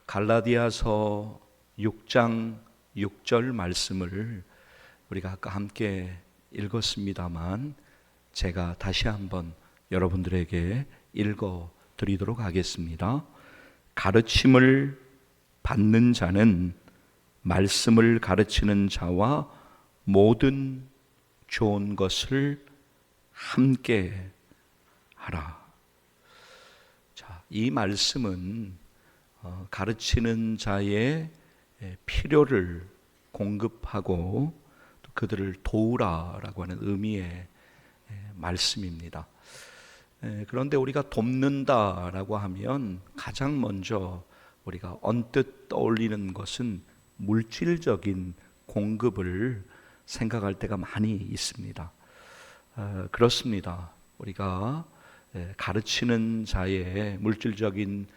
갈라디아서 6장 6절 말씀을 우리가 아까 함께 읽었습니다만 제가 다시 한번 여러분들에게 읽어 드리도록 하겠습니다. 가르침을 받는 자는 말씀을 가르치는 자와 모든 좋은 것을 함께 하라. 자, 이 말씀은 가르치는 자의 필요를 공급하고 또 그들을 도우라라고 하는 의미의 말씀입니다. 그런데 우리가 돕는다라고 하면 가장 먼저 우리가 언뜻 떠올리는 것은 물질적인 공급을 생각할 때가 많이 있습니다. 그렇습니다. 우리가 가르치는 자의 물질적인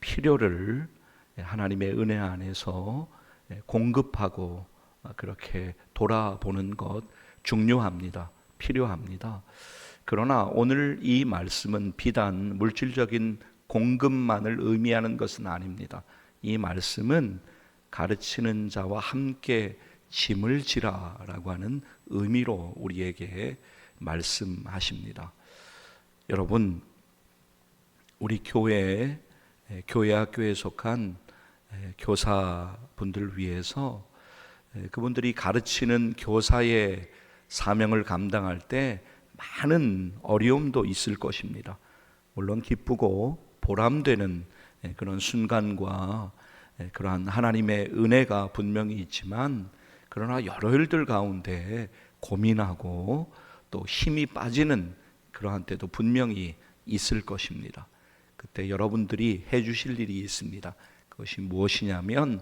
필요를 하나님의 은혜 안에서 공급하고 그렇게 돌아보는 것 중요합니다. 필요합니다. 그러나 오늘 이 말씀은 비단 물질적인 공급만을 의미하는 것은 아닙니다. 이 말씀은 가르치는 자와 함께 짐을 지라라고 하는 의미로 우리에게 말씀하십니다. 여러분, 우리 교회 학교에 속한 교사분들 위해서 그분들이 가르치는 교사의 사명을 감당할 때 많은 어려움도 있을 것입니다. 물론 기쁘고 보람되는 그런 순간과 그러한 하나님의 은혜가 분명히 있지만, 그러나 여러 일들 가운데 고민하고 또 힘이 빠지는 그러한 때도 분명히 있을 것입니다. 그때 여러분들이 해주실 일이 있습니다. 그것이 무엇이냐면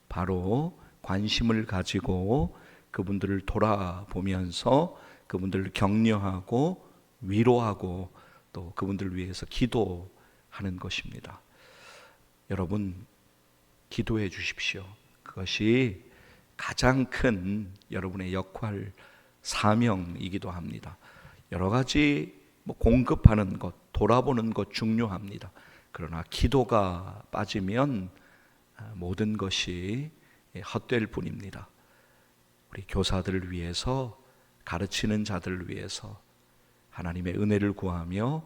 바로 관심을 가지고 그분들을 돌아보면서 그분들을 격려하고 위로하고 또 그분들을 위해서 기도하는 것입니다. 여러분, 기도해 주십시오. 그것이 가장 큰 여러분의 역할, 사명이기도 합니다. 여러 가지 공급하는 것, 돌아보는 것 중요합니다. 그러나 기도가 빠지면 모든 것이 헛될 뿐입니다. 우리 교사들을 위해서, 가르치는 자들을 위해서 하나님의 은혜를 구하며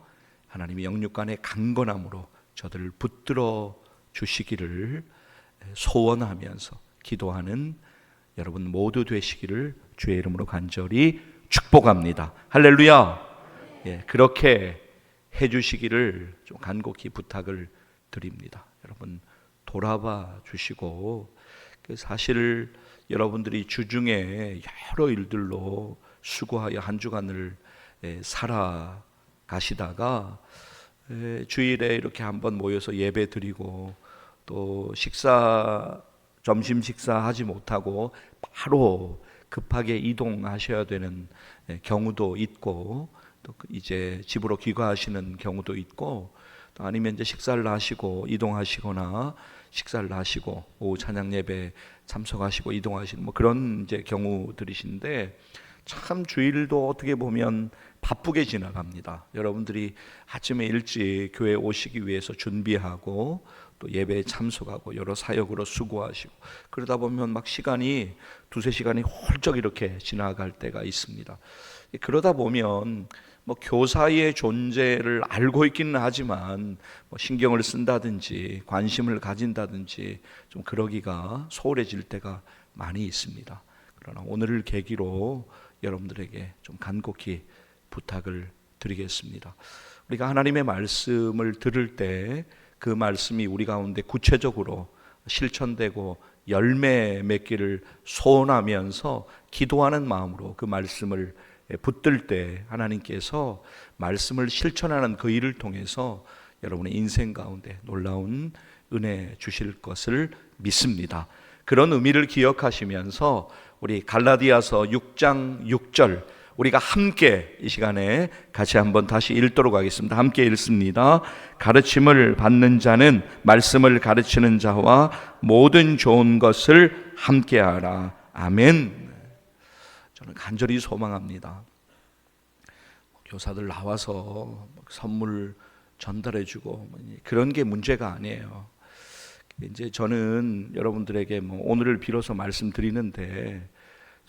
하나님의 영육간의 강건함으로 저들을 붙들어 주시기를 소원하면서 기도하는 여러분 모두 되시기를 주의 이름으로 간절히 축복합니다. 할렐루야. 그렇게 해주시기를 좀 간곡히 부탁을 드립니다. 여러분 돌아봐 주시고, 사실 여러분들이 주중에 여러 일들로 수고하여 한 주간을 살아가시다가 주일에 이렇게 한번 모여서 예배 드리고 또 점심 식사하지 못하고 바로 급하게 이동하셔야 되는 경우도 있고, 또 이제 집으로 귀가하시는 경우도 있고, 또 아니면 이제 식사를 하시고 이동하시거나 식사를 하시고 오후 찬양 예배 참석하시고 이동하시는 그런 이제 경우들이신데, 참 주일도 어떻게 보면 바쁘게 지나갑니다. 여러분들이 아침에 일찍 교회 오시기 위해서 준비하고 또 예배에 참석하고 여러 사역으로 수고하시고 그러다 보면 막 시간이 두세 시간이 훌쩍 이렇게 지나갈 때가 있습니다. 그러다 보면 교사의 존재를 알고 있기는 하지만 신경을 쓴다든지 관심을 가진다든지 좀 그러기가 소홀해질 때가 많이 있습니다. 그러나 오늘을 계기로 여러분들에게 좀 간곡히 부탁을 드리겠습니다. 우리가 하나님의 말씀을 들을 때 그 말씀이 우리 가운데 구체적으로 실천되고 열매 맺기를 소원하면서 기도하는 마음으로 그 말씀을 붙들 때 하나님께서 말씀을 실천하는 그 일을 통해서 여러분의 인생 가운데 놀라운 은혜 주실 것을 믿습니다. 그런 의미를 기억하시면서 우리 갈라디아서 6장 6절 우리가 함께 이 시간에 같이 한번 다시 읽도록 하겠습니다. 함께 읽습니다. 가르침을 받는 자는 말씀을 가르치는 자와 모든 좋은 것을 함께하라. 아멘. 저는 간절히 소망합니다. 교사들 나와서 선물 전달해주고 그런 게 문제가 아니에요. 이제 저는 여러분들에게 오늘을 빌어서 말씀드리는데,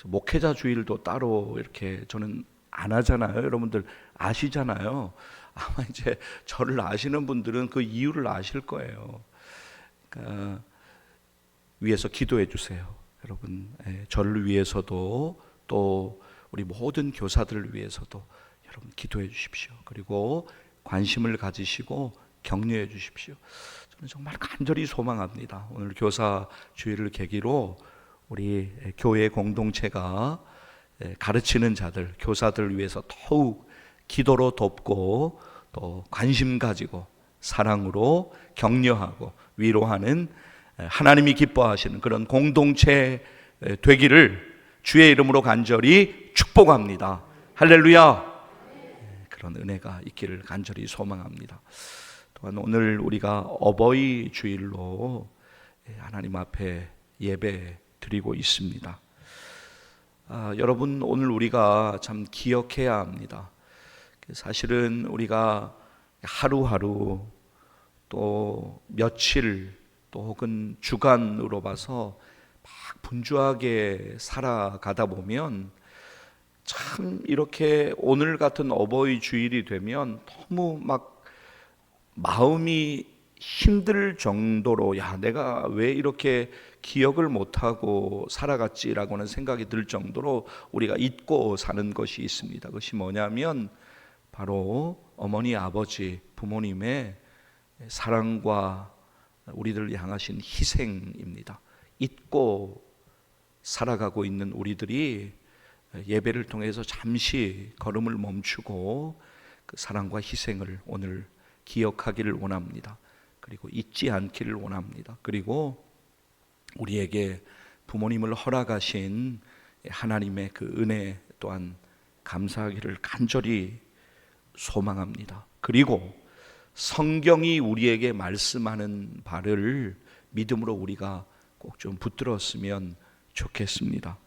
목회자 주일도 따로 이렇게 저는 안 하잖아요. 여러분들 아시잖아요. 아마 이제 저를 아시는 분들은 그 이유를 아실 거예요. 그러니까 위해서 기도해 주세요, 여러분. 저를 위해서도 또 우리 모든 교사들을 위해서도 여러분 기도해 주십시오. 그리고 관심을 가지시고 격려해 주십시오. 저는 정말 간절히 소망합니다. 오늘 교사 주일을 계기로 우리 교회 공동체가 가르치는 자들, 교사들을 위해서 더욱 기도로 돕고 또 관심 가지고 사랑으로 격려하고 위로하는 하나님이 기뻐하시는 그런 공동체 되기를 주의 이름으로 간절히 축복합니다. 할렐루야. 그런 은혜가 있기를 간절히 소망합니다. 또한 오늘 우리가 어버이 주일로 하나님 앞에 예배 드리고 있습니다. 여러분, 오늘 우리가 참 기억해야 합니다. 사실은 우리가 하루하루 또 며칠 또 혹은 주간으로 봐서 막 분주하게 살아가다 보면 참 이렇게 오늘 같은 어버이 주일이 되면 너무 막 마음이 힘들 정도로 내가 왜 이렇게 기억을 못하고 살아갔지라고 하는 생각이 들 정도로 우리가 잊고 사는 것이 있습니다. 그것이 뭐냐면 바로 어머니, 아버지, 부모님의 사랑과 우리들을 향하신 희생입니다. 잊고 살아가고 있는 우리들이 예배를 통해서 잠시 걸음을 멈추고 그 사랑과 희생을 오늘 기억하기를 원합니다. 그리고 잊지 않기를 원합니다. 그리고 우리에게 부모님을 허락하신 하나님의 그 은혜 또한 감사하기를 간절히 소망합니다. 그리고 성경이 우리에게 말씀하는 바를 믿음으로 우리가 꼭 좀 붙들었으면 좋겠습니다.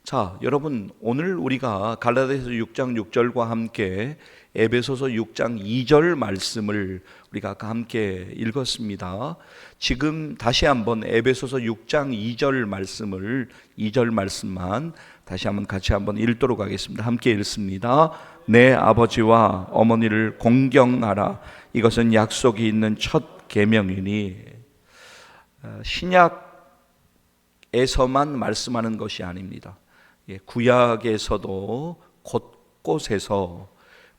자, 여러분, 오늘 우리가 갈라디아서 6장 6절과 함께 에베소서 6장 2절 말씀을 우리가 아까 함께 읽었습니다. 지금 다시 한번 에베소서 6장 2절 말씀을 2절 말씀만 다시 한번 같이 한번 읽도록 하겠습니다. 함께 읽습니다. 내 아버지와 어머니를 공경하라. 이것은 약속이 있는 첫 계명이니. 신약에서만 말씀하는 것이 아닙니다. 구약에서도 곳곳에서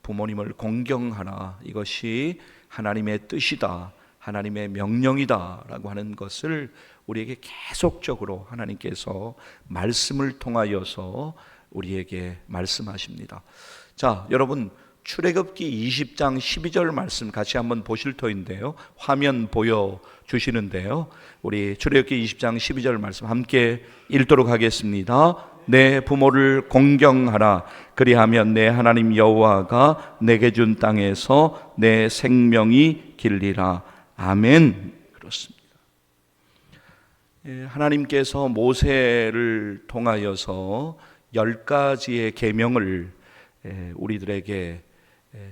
부모님을 공경하라, 이것이 하나님의 뜻이다, 하나님의 명령이다 라고 하는 것을 우리에게 계속적으로 하나님께서 말씀을 통하여서 우리에게 말씀하십니다. 자, 여러분, 출애굽기 20장 12절 말씀 같이 한번 보실 터인데요, 화면 보여주시는데요, 우리 출애굽기 20장 12절 말씀 함께 읽도록 하겠습니다. 내 부모를 공경하라. 그리하면 내 하나님 여호와가 내게 준 땅에서 내 생명이 길리라. 아멘. 그렇습니다. 하나님께서 모세를 통하여서 10가지의 계명을 우리들에게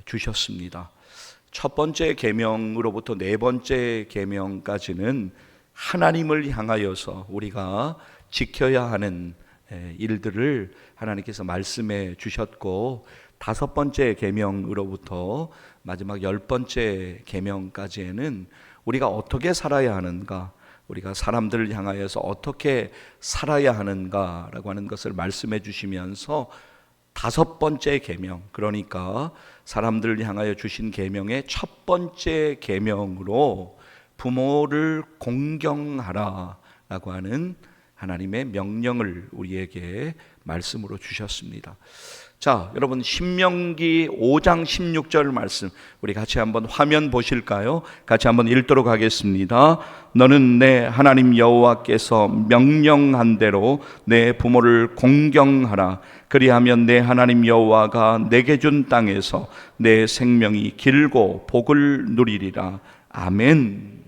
주셨습니다. 첫 번째 계명으로부터 네 번째 계명까지는 하나님을 향하여서 우리가 지켜야 하는 일들을 하나님께서 말씀해 주셨고, 다섯 번째 계명으로부터 마지막 10번째 계명까지에는 우리가 어떻게 살아야 하는가, 우리가 사람들을 향하여서 어떻게 살아야 하는가라고 하는 것을 말씀해 주시면서 다섯 번째 계명, 그러니까 사람들을 향하여 주신 계명의 첫 번째 계명으로 부모를 공경하라 라고 하는 하나님의 명령을 우리에게 말씀으로 주셨습니다. 자, 여러분, 신명기 5장 16절 말씀 우리 같이 한번 화면 보실까요? 같이 한번 읽도록 하겠습니다. 너는 내 하나님 여호와께서 명령한 대로 내 부모를 공경하라. 그리하면 내 하나님 여호와가 내게 준 땅에서 내 생명이 길고 복을 누리리라. 아멘.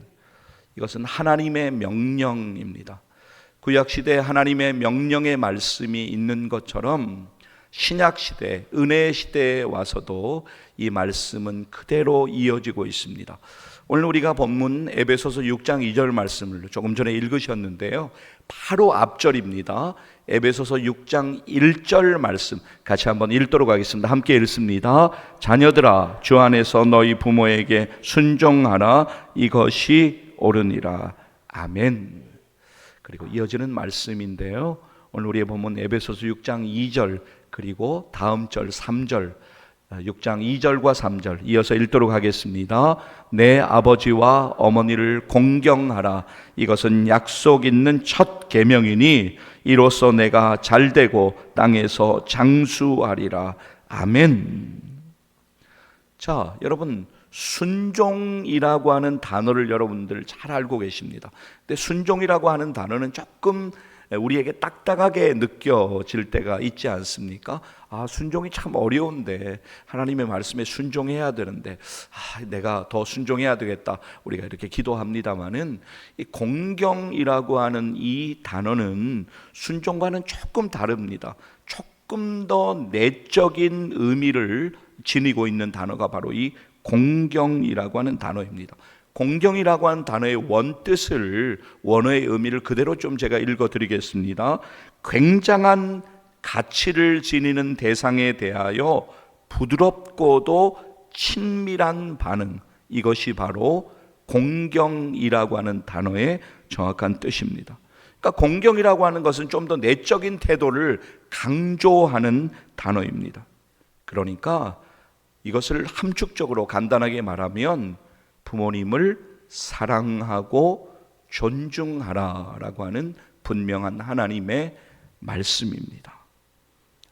이것은 하나님의 명령입니다. 구약시대에 하나님의 명령의 말씀이 있는 것처럼 신약시대, 은혜의 시대에 와서도 이 말씀은 그대로 이어지고 있습니다. 오늘 우리가 본문 에베소서 6장 2절 말씀을 조금 전에 읽으셨는데요, 바로 앞절입니다. 에베소서 6장 1절 말씀 같이 한번 읽도록 하겠습니다. 함께 읽습니다. 자녀들아, 주 안에서 너희 부모에게 순종하라. 이것이 옳으니라. 아멘. 그리고 이어지는 말씀인데요, 오늘 우리의 본문 에베소서 6장 2절 그리고 다음 절 3절, 6장 2절과 3절 이어서 읽도록 하겠습니다. 내 아버지와 어머니를 공경하라. 이것은 약속 있는 첫 계명이니 이로써 내가 잘되고 땅에서 장수하리라. 아멘. 자, 여러분, 순종이라고 하는 단어를 여러분들 잘 알고 계십니다. 근데 순종이라고 하는 단어는 조금 우리에게 딱딱하게 느껴질 때가 있지 않습니까? 순종이 참 어려운데, 하나님의 말씀에 순종해야 되는데 내가 더 순종해야 되겠다, 우리가 이렇게 기도합니다마는, 이 공경이라고 하는 이 단어는 순종과는 조금 다릅니다. 조금 더 내적인 의미를 지니고 있는 단어가 바로 이 공경이라고 하는 단어입니다. 공경이라고 하는 단어의 원뜻을, 원어의 의미를 그대로 좀 제가 읽어드리겠습니다. 굉장한 가치를 지니는 대상에 대하여 부드럽고도 친밀한 반응, 이것이 바로 공경이라고 하는 단어의 정확한 뜻입니다. 그러니까 공경이라고 하는 것은 좀 더 내적인 태도를 강조하는 단어입니다. 그러니까 이것을 함축적으로 간단하게 말하면 부모님을 사랑하고 존중하라라고 하는 분명한 하나님의 말씀입니다.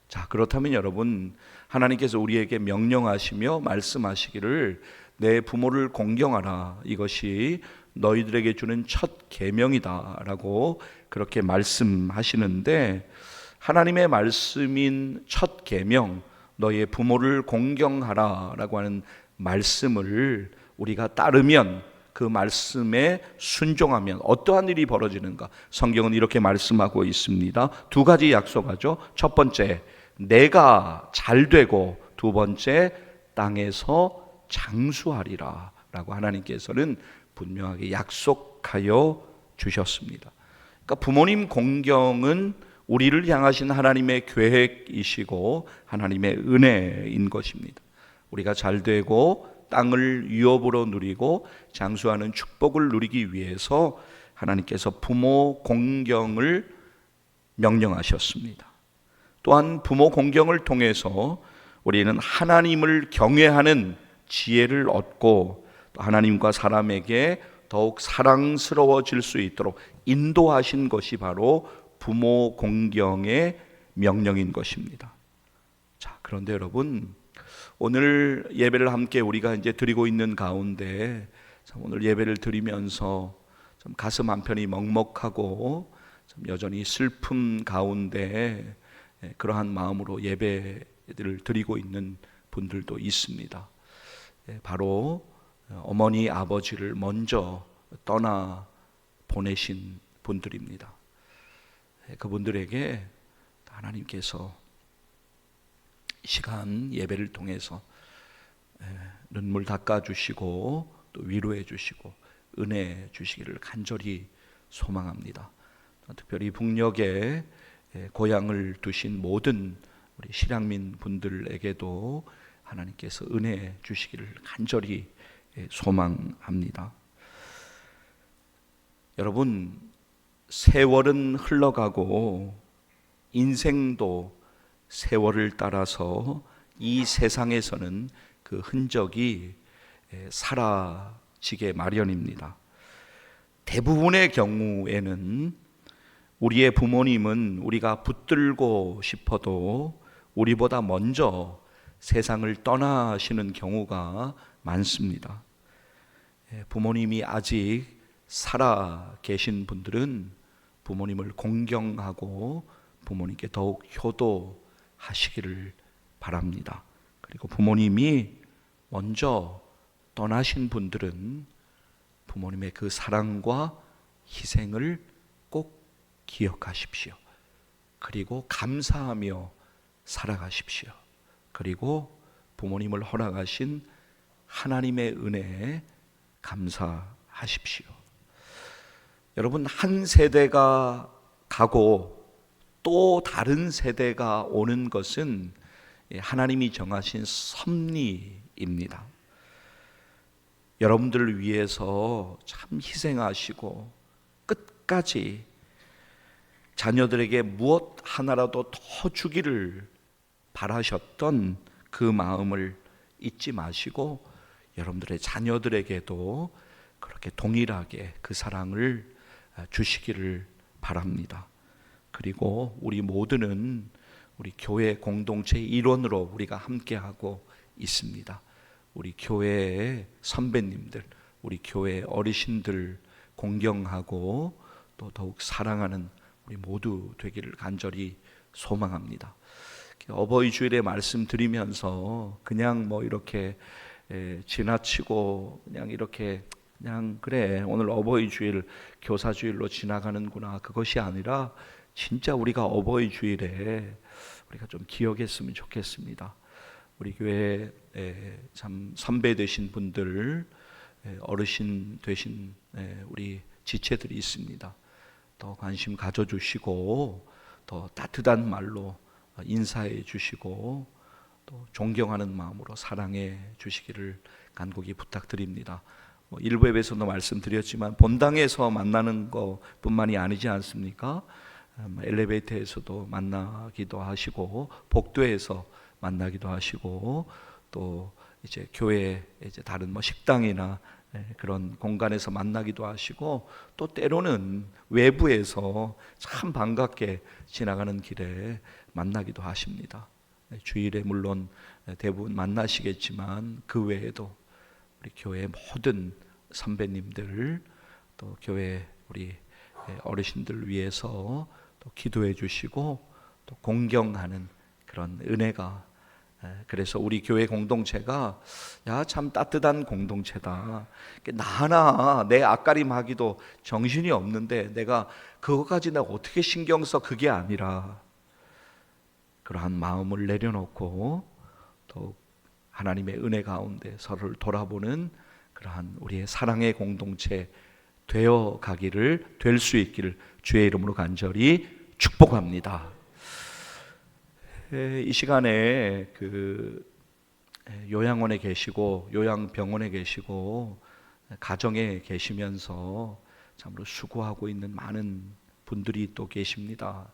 자, 그렇다면 여러분, 하나님께서 우리에게 명령하시며 말씀하시기를 내 부모를 공경하라, 이것이 너희들에게 주는 첫 계명이다라고 그렇게 말씀하시는데, 하나님의 말씀인 첫 계명, 너희의 부모를 공경하라라고 하는 말씀을 우리가 따르면, 그 말씀에 순종하면 어떠한 일이 벌어지는가? 성경은 이렇게 말씀하고 있습니다. 두 가지 약속하죠. 첫 번째, 내가 잘되고, 두 번째, 땅에서 장수하리라 라고 하나님께서는 분명하게 약속하여 주셨습니다. 그러니까 부모님 공경은 우리를 향하신 하나님의 계획이시고 하나님의 은혜인 것입니다. 우리가 잘되고 땅을 유업으로 누리고 장수하는 축복을 누리기 위해서 하나님께서 부모 공경을 명령하셨습니다. 또한 부모 공경을 통해서 우리는 하나님을 경외하는 지혜를 얻고, 또 하나님과 사람에게 더욱 사랑스러워질 수 있도록 인도하신 것이 바로 부모 공경의 명령인 것입니다. 자, 그런데 여러분, 오늘 예배를 함께 우리가 이제 드리고 있는 가운데, 오늘 예배를 드리면서 좀 가슴 한편이 먹먹하고 좀 여전히 슬픔 가운데 그러한 마음으로 예배를 드리고 있는 분들도 있습니다. 바로 어머니 아버지를 먼저 떠나 보내신 분들입니다. 그분들에게 하나님께서 시간 예배를 통해서 눈물 닦아주시고 또 위로해 주시고 은혜 주시기를 간절히 소망합니다. 특별히 북녘에 고향을 두신 모든 우리 실향민 분들에게도 하나님께서 은혜 주시기를 간절히 소망합니다. 여러분, 세월은 흘러가고 인생도 세월을 따라서 이 세상에서는 그 흔적이 사라지게 마련입니다. 대부분의 경우에는 우리의 부모님은 우리가 붙들고 싶어도 우리보다 먼저 세상을 떠나시는 경우가 많습니다. 부모님이 아직 살아 계신 분들은 부모님을 공경하고 부모님께 더욱 효도하시기를 바랍니다. 그리고 부모님이 먼저 떠나신 분들은 부모님의 그 사랑과 희생을 꼭 기억하십시오. 그리고 감사하며 살아가십시오. 그리고 부모님을 허락하신 하나님의 은혜에 감사하십시오. 여러분, 한 세대가 가고 또 다른 세대가 오는 것은 하나님이 정하신 섭리입니다. 여러분들을 위해서 참 희생하시고 끝까지 자녀들에게 무엇 하나라도 더 주기를 바라셨던 그 마음을 잊지 마시고 여러분들의 자녀들에게도 그렇게 동일하게 그 사랑을 주시기를 바랍니다. 그리고 우리 모두는 우리 교회 공동체의 일원으로 우리가 함께하고 있습니다. 우리 교회의 선배님들, 우리 교회 어르신들 공경하고 또 더욱 사랑하는 우리 모두 되기를 간절히 소망합니다. 어버이 주일에 말씀드리면서 그냥 뭐 이렇게 지나치고 그냥 이렇게 그냥 그래 오늘 어버이 주일 교사 주일로 지나가는구나, 그것이 아니라 진짜 우리가 어버이 주일에 우리가 좀 기억했으면 좋겠습니다. 우리 교회에 참 선배 되신 분들, 어르신 되신 우리 지체들이 있습니다. 더 관심 가져주시고 더 따뜻한 말로 인사해 주시고 또 존경하는 마음으로 사랑해 주시기를 간곡히 부탁드립니다. 일부 예배에서도 말씀드렸지만 본당에서 만나는 것뿐만이 아니지 않습니까? 엘리베이터에서도 만나기도 하시고 복도에서 만나기도 하시고 또 이제 교회 이제 다른 식당이나 그런 공간에서 만나기도 하시고 또 때로는 외부에서 참 반갑게 지나가는 길에 만나기도 하십니다. 주일에 물론 대부분 만나시겠지만 그 외에도 우리 교회 모든 선배님들 또 교회 우리 어르신들 위해서 또 기도해 주시고 또 공경하는 그런 은혜가, 그래서 우리 교회 공동체가 야 참 따뜻한 공동체다. 나 하나 내 앞가림하기도 정신이 없는데 내가 그거까지 내가 어떻게 신경 써, 그게 아니라 그러한 마음을 내려놓고 또 하나님의 은혜 가운데 서로를 돌아보는 그러한 우리의 사랑의 공동체 되어 가기를, 될 수 있기를 주의 이름으로 간절히 축복합니다. 이 시간에 그 요양원에 계시고 요양병원에 계시고 가정에 계시면서 참으로 수고하고 있는 많은 분들이 또 계십니다.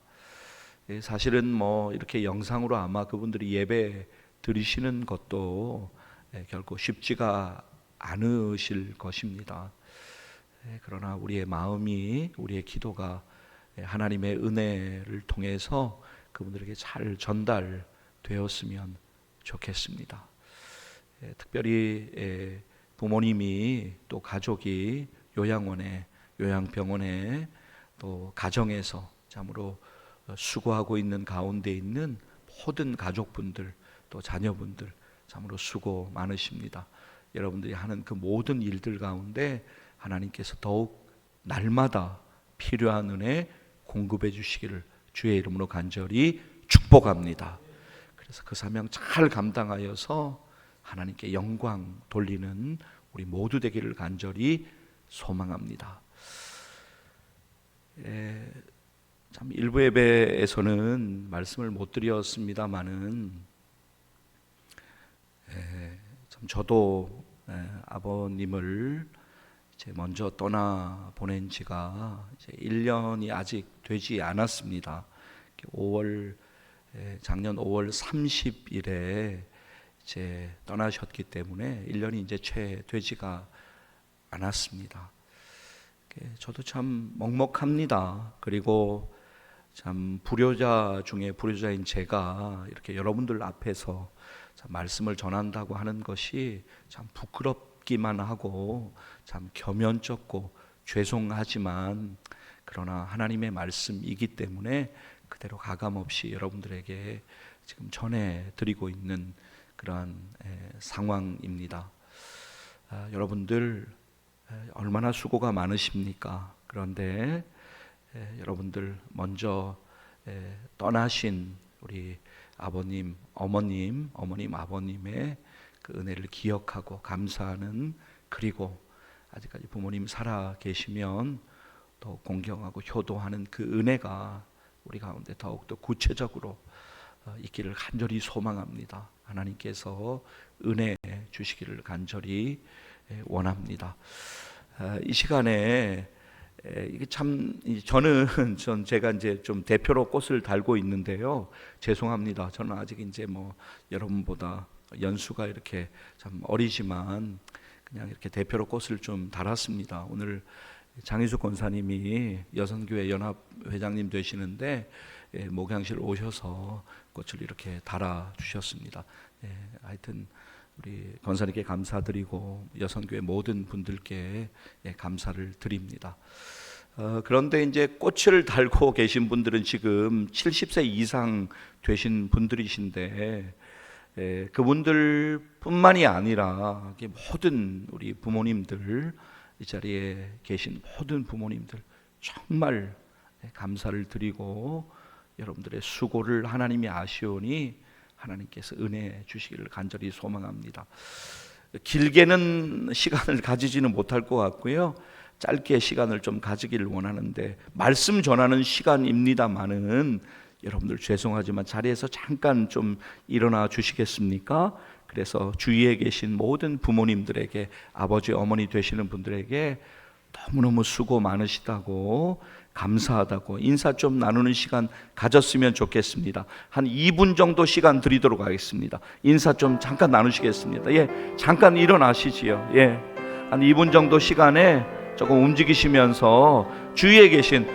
사실은 뭐 이렇게 영상으로 아마 그분들이 예배 드리시는 것도 결코 쉽지가 않으실 것입니다. 그러나 우리의 마음이, 우리의 기도가 하나님의 은혜를 통해서 그분들에게 잘 전달되었으면 좋겠습니다. 특별히 부모님이 또 가족이 요양원에, 요양병원에 또 가정에서 참으로 수고하고 있는 가운데 있는 모든 가족분들 또 자녀분들 참으로 수고 많으십니다. 여러분들이 하는 그 모든 일들 가운데 하나님께서 더욱 날마다 필요한 은혜 공급해 주시기를 주의 이름으로 간절히 축복합니다. 그래서 그 사명 잘 감당하여서 하나님께 영광 돌리는 우리 모두 되기를 간절히 소망합니다. 참 일부 예배에서는 말씀을 못 드렸습니다마는 참 저도 아버님을 이제 먼저 떠나 보낸 지가 이제 1년이 아직 되지 않았습니다. 작년 5월 30일에 이제 떠나셨기 때문에 1년이 이제 채 되지가 않았습니다. 저도 참 먹먹합니다. 그리고 참 불효자 중에 불효자인 제가 이렇게 여러분들 앞에서 참 말씀을 전한다고 하는 것이 참 부끄럽기만 하고 참 겸연쩍고 죄송하지만 그러나 하나님의 말씀이기 때문에 그대로 가감없이 여러분들에게 지금 전해드리고 있는 그러한 상황입니다. 여러분들 얼마나 수고가 많으십니까? 그런데 여러분들 먼저 떠나신 우리 아버님, 어머님, 아버님의 그 은혜를 기억하고 감사하는, 그리고 아직까지 부모님 살아 계시면 더 공경하고 효도하는 그 은혜가 우리 가운데 더욱더 구체적으로 있기를 간절히 소망합니다. 하나님께서 은혜 주시기를 간절히 원합니다. 이 시간에 이게 참 저는 제가 이제 좀 대표로 꽃을 달고 있는데요. 죄송합니다. 저는 아직 이제 뭐 여러분보다 연수가 이렇게 참 어리지만 그냥 이렇게 대표로 꽃을 좀 달았습니다. 오늘 장희숙 권사님이 여성교회 연합 회장님 되시는데 목양실 오셔서 꽃을 이렇게 달아 주셨습니다. 하여튼 우리 권사님께 감사드리고 여성교회 모든 분들께 감사를 드립니다. 그런데 이제 꽃을 달고 계신 분들은 지금 70세 이상 되신 분들이신데 그분들뿐만이 아니라 모든 우리 부모님들, 이 자리에 계신 모든 부모님들 정말 감사를 드리고 여러분들의 수고를 하나님이 아시오니 하나님께서 은혜 주시기를 간절히 소망합니다. 길게는 시간을 가지지는 못할 것 같고요. 짧게 시간을 좀 가지기를 원하는데 말씀 전하는 시간입니다마는 여러분들 죄송하지만 자리에서 잠깐 좀 일어나 주시겠습니까? 그래서 주위에 계신 모든 부모님들에게, 아버지 어머니 되시는 분들에게 너무너무 수고 많으시다고, 감사하다고 인사 좀 나누는 시간 가졌으면 좋겠습니다. 한 2분 정도 시간 드리도록 하겠습니다. 인사 좀 잠깐 나누시겠습니다. 잠깐 일어나시지요. 한 2분 정도 시간에 조금 움직이시면서 주위에 계신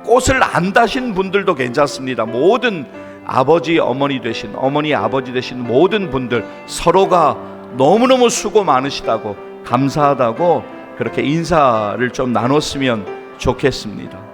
꽃을 안 다신 분들도 괜찮습니다. 모든 아버지 어머니 되신, 어머니 아버지 되신 모든 분들 서로가 너무너무 수고 많으시다고, 감사하다고 그렇게 인사를 좀 나눴으면 좋겠습니다.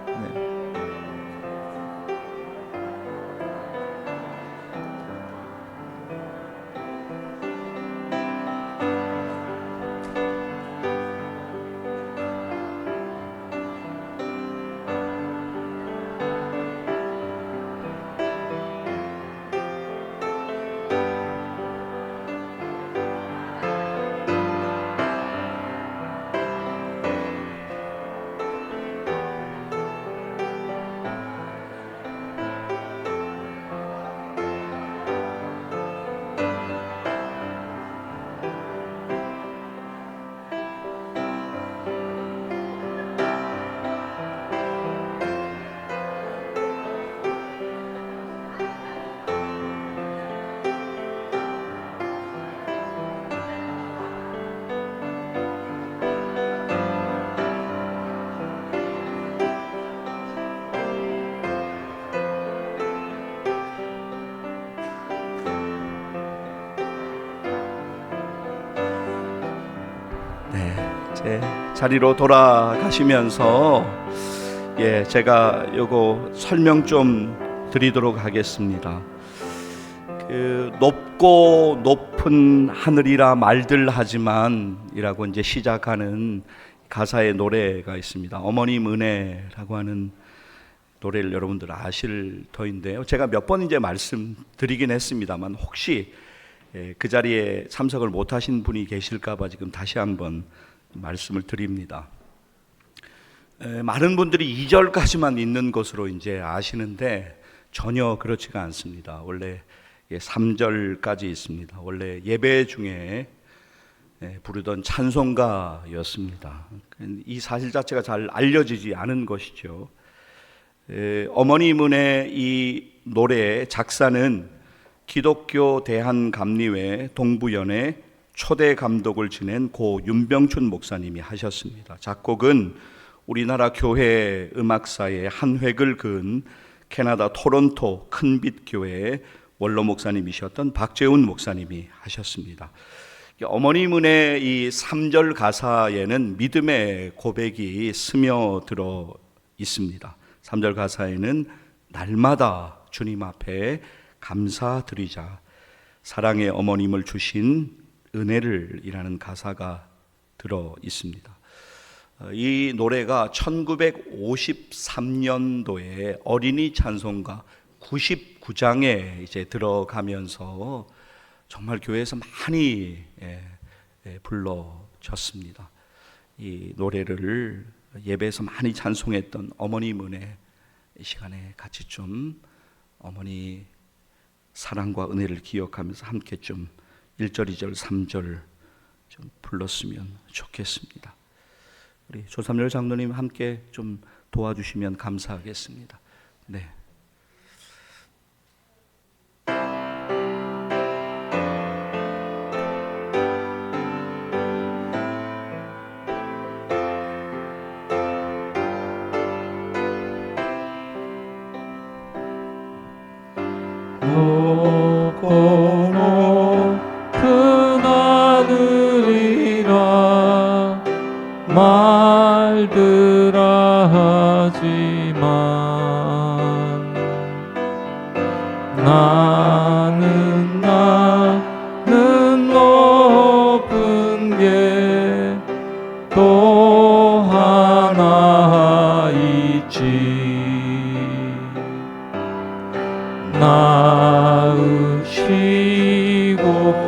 자리로 돌아가시면서 제가 요거 설명 좀 드리도록 하겠습니다. 그 높고 높은 하늘이라 말들 하지만 이라고 이제 시작하는 가사의 노래가 있습니다. 어머님 은혜라고 하는 노래를 여러분들 아실 터인데요. 제가 몇 번 이제 말씀드리긴 했습니다만 혹시 그 자리에 참석을 못하신 분이 계실까봐 지금 다시 한번 말씀을 드립니다. 많은 분들이 2절까지만 있는 것으로 이제 아시는데 전혀 그렇지가 않습니다. 원래 3절까지 있습니다. 원래 예배 중에 부르던 찬송가였습니다. 이 사실 자체가 잘 알려지지 않은 것이죠. 어머님은의 이 노래의 작사는 기독교 대한감리회 동부연회 초대 감독을 지낸 고 윤병춘 목사님이 하셨습니다. 작곡은 우리나라 교회 음악사의 한 획을 그은 캐나다 토론토 큰빛 교회의 원로 목사님이셨던 박재훈 목사님이 하셨습니다. 어머님은의 이 3절 가사에는 믿음의 고백이 스며들어 있습니다. 3절 가사에는 날마다 주님 앞에 감사드리자, 사랑의 어머님을 주신 은혜를 이라는 가사가 들어 있습니다. 이 노래가 1953년도에 어린이 찬송가 99장에 이제 들어가면서 정말 교회에서 많이 불러졌습니다. 이 노래를 예배에서 많이 찬송했던 어머님 은혜, 이 시간에 같이 좀 어머니 사랑과 은혜를 기억하면서 함께 좀 1절, 2절, 3절 좀 불렀으면 좋겠습니다. 우리 조삼열 장로님 함께 좀 도와주시면 감사하겠습니다. 네. 높고 높은 하늘이라 말들아 하지만 나는 높은 게 또 하나 있지. 낳으시고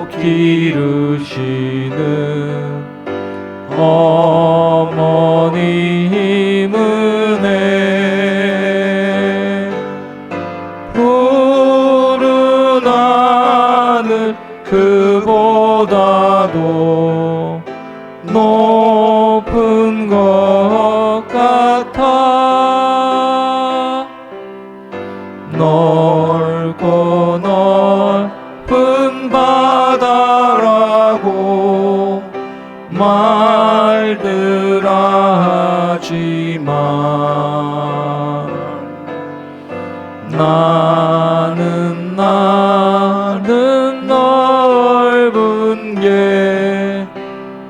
기르시는 어머님 은혜, 푸른 하늘 그보다도 높은 것 같아. 넓고 넓은 바다라고 말들아 하지만 나는 넓은 게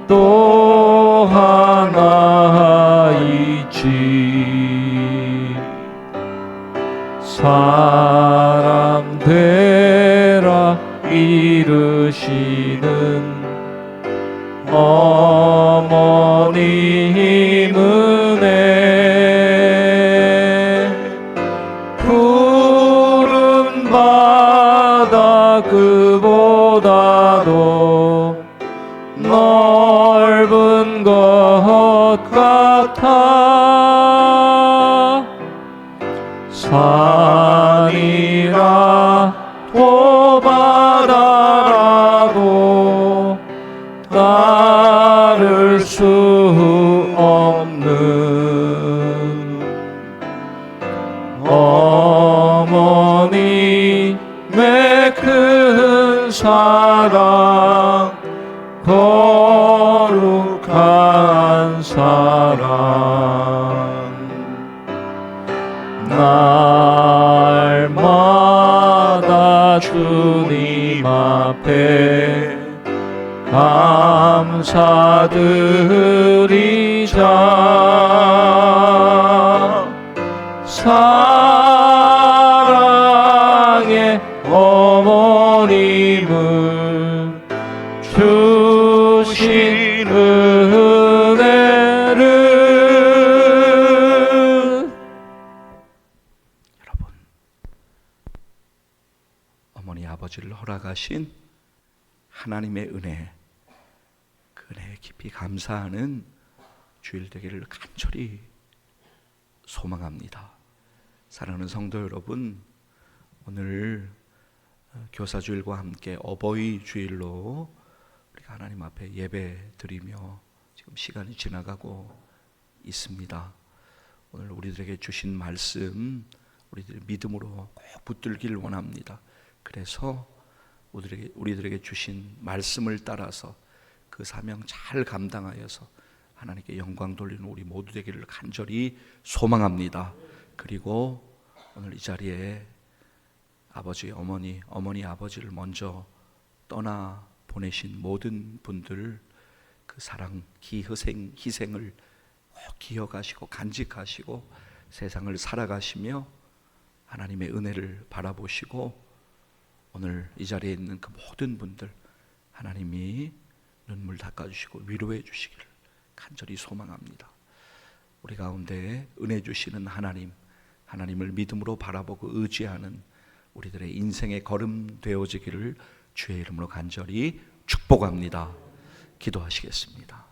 또 하나 있지. 사람 되라 이르시는 어머님 은혜, 푸른 바다 그보다도 넓은 것 같아. 산이라 도바다라도 따를 수 없는 어머님의 큰 사랑, 거룩한 사랑, 날마다 주님 앞에 감사드리자. 사랑의 어머님을 주신 은혜를. 여러분, 어머니 아버지를 허락하신 하나님의 은혜, 그 은혜에 깊이 감사하는 주일 되기를 간절히 소망합니다. 사랑하는 성도 여러분, 오늘 교사주일과 함께 어버이 주일로 우리가 하나님 앞에 예배 드리며 지금 시간이 지나가고 있습니다. 오늘 우리들에게 주신 말씀, 우리들의 믿음으로 꼭 붙들길 원합니다. 그래서 우리들에게 주신 말씀을 따라서 그 사명 잘 감당하여서 하나님께 영광 돌리는 우리 모두 되기를 간절히 소망합니다. 그리고 오늘 이 자리에 아버지, 어머니 아버지를 먼저 떠나 보내신 모든 분들, 그 사랑, 희생을 꼭 기억하시고 간직하시고 세상을 살아가시며 하나님의 은혜를 바라보시고 오늘 이 자리에 있는 그 모든 분들 하나님이 눈물 닦아주시고 위로해 주시기를 간절히 소망합니다. 우리 가운데 은혜 주시는 하나님을 믿음으로 바라보고 의지하는 우리들의 인생의 걸음 되어지기를 주의 이름으로 간절히 축복합니다. 기도하시겠습니다.